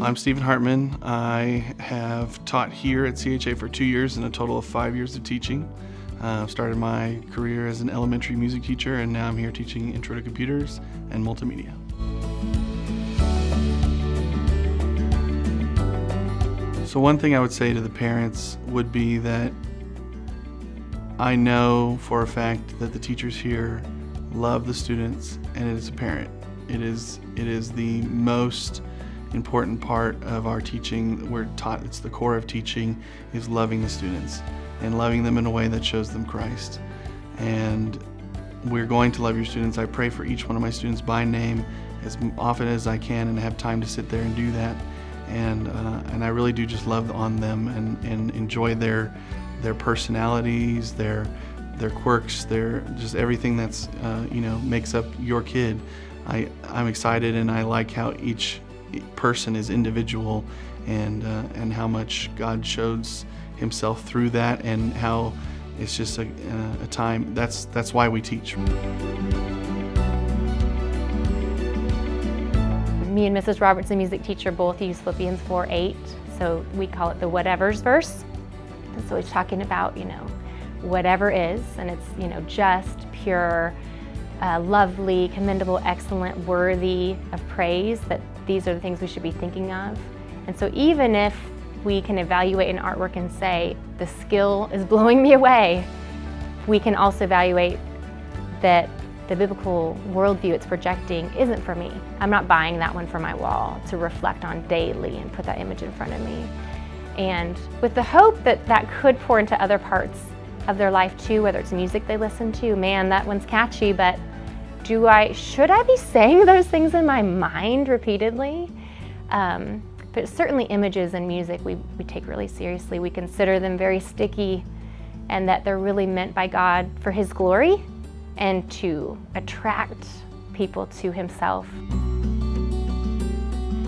I'm Stephen Hartman. I have taught here at CHA for 2 years and a total of 5 years of teaching. Started my career as an elementary music teacher, and now I'm here teaching Intro to Computers and Multimedia. So one thing I would say to the parents would be that I know for a fact that the teachers here love the students, and it is apparent. It is the most important part of our teaching. We're taught, it's the core of teaching, is loving the students and loving them in a way that shows them Christ. And we're going to love your students. I pray for each one of my students by name as often as I can and have time to sit there and do that. And I really do just love on them and enjoy their personalities, their quirks, their just everything that's makes up your kid. I'm excited, and I like how each person is individual, and how much God shows Himself through that, and how it's just a time. That's why we teach. Me and Mrs. Robertson, music teacher, both use Philippians 4:8, so we call it the whatevers verse. And so it's talking about, whatever is, and it's, just, pure, lovely, commendable, excellent, worthy of praise, that these are the things we should be thinking of. And so even if we can evaluate an artwork and say, the skill is blowing me away, we can also evaluate that the biblical worldview it's projecting isn't for me. I'm not buying that one for my wall to reflect on daily and put that image in front of me. And with the hope that that could pour into other parts of their life too, whether it's music they listen to, man, that one's catchy, but should I be saying those things in my mind repeatedly? But certainly images and music we take really seriously. We consider them very sticky, and that they're really meant by God for His glory and to attract people to Himself.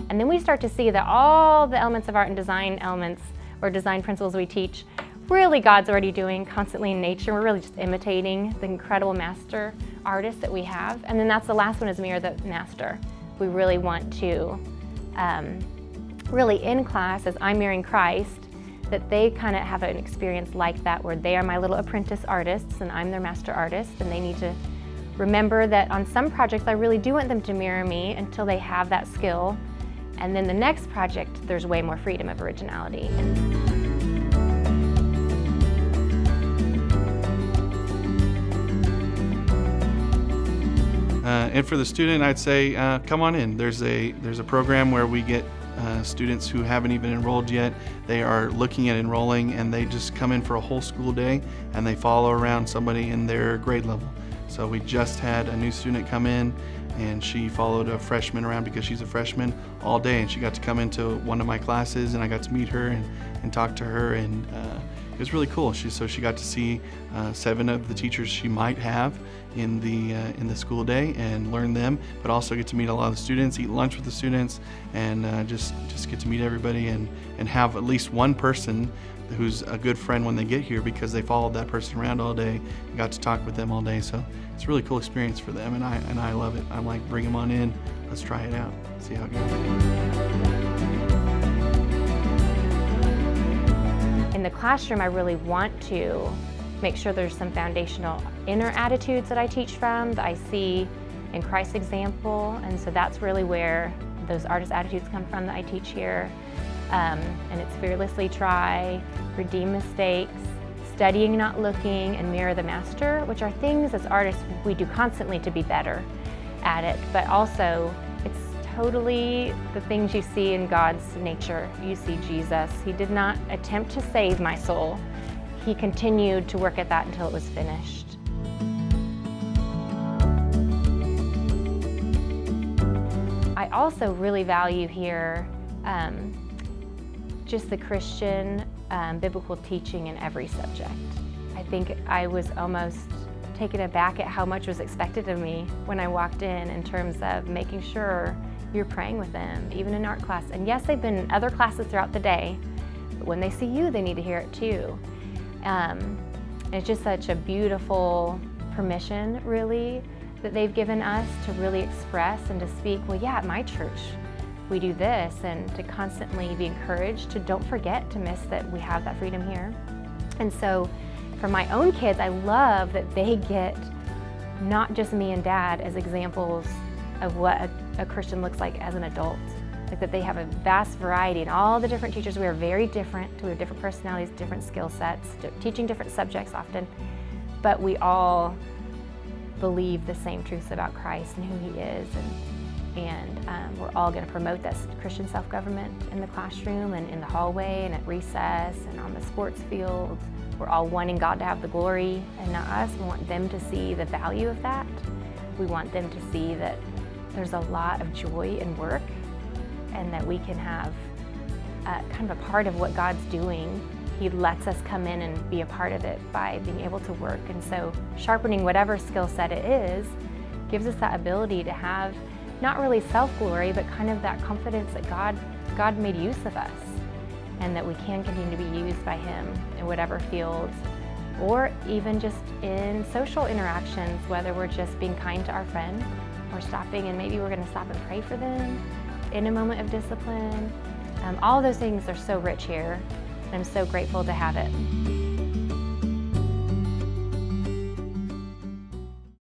And then we start to see that all the elements of art and design elements or design principles we teach, really God's already doing constantly in nature. We're really just imitating the incredible master artists that we have. And then that's the last one, is mirror the master. We really want to, really in class, as I'm mirroring Christ, that they kind of have an experience like that, where they are my little apprentice artists and I'm their master artist, and they need to remember that on some projects I really do want them to mirror me until they have that skill. And then the next project, there's way more freedom of originality. And for the student, I'd say, come on in. There's a program where we get students who haven't even enrolled yet. They are looking at enrolling, and they just come in for a whole school day, and they follow around somebody in their grade level. So we just had a new student come in, and she followed a freshman around because she's a freshman all day, and she got to come into one of my classes, and I got to meet her and talk to her, and it was really cool. She got to see 7 of the teachers she might have in the school day and learn them, but also get to meet a lot of the students, eat lunch with the students, and just get to meet everybody and have at least one person who's a good friend when they get here, because they followed that person around all day and got to talk with them all day. So it's a really cool experience for them, and I love it. I'm like, bring them on in, let's try it out, see how it goes. In the classroom, I really want to make sure there's some foundational inner attitudes that I teach from, that I see in Christ's example, and so that's really where those artist attitudes come from that I teach here. And it's fearlessly try, redeem mistakes, studying not looking, and mirror the master, which are things as artists we do constantly to be better at it, but also it's totally the things you see in God's nature. You see Jesus. He did not attempt to save my soul. He continued to work at that until it was finished. I also really value here just the Christian biblical teaching in every subject. I think I was almost taken aback at how much was expected of me when I walked in terms of making sure you're praying with them, even in art class. And yes, they've been in other classes throughout the day, but when they see you, they need to hear it too. It's just such a beautiful permission, really, that they've given us to really express and to speak. Well, yeah, at my church, we do this, and to constantly be encouraged to don't forget to miss that we have that freedom here. And so for my own kids, I love that they get not just me and Dad as examples of what a Christian looks like as an adult. Like that they have a vast variety, and all the different teachers, we are very different. We have different personalities, different skill sets, teaching different subjects often, but we all believe the same truths about Christ and who He is, and we're all going to promote that Christian self-government in the classroom and in the hallway and at recess and on the sports field. We're all wanting God to have the glory and not us. We want them to see the value of that. We want them to see that there's a lot of joy in work, and that we can have kind of a part of what God's doing. He lets us come in and be a part of it by being able to work. And so sharpening whatever skill set it is gives us that ability to have not really self-glory, but kind of that confidence that God made use of us, and that we can continue to be used by Him in whatever field, or even just in social interactions, whether we're just being kind to our friend or stopping and maybe we're going to stop and pray for them in a moment of discipline. All those things are so rich here, and I'm so grateful to have it.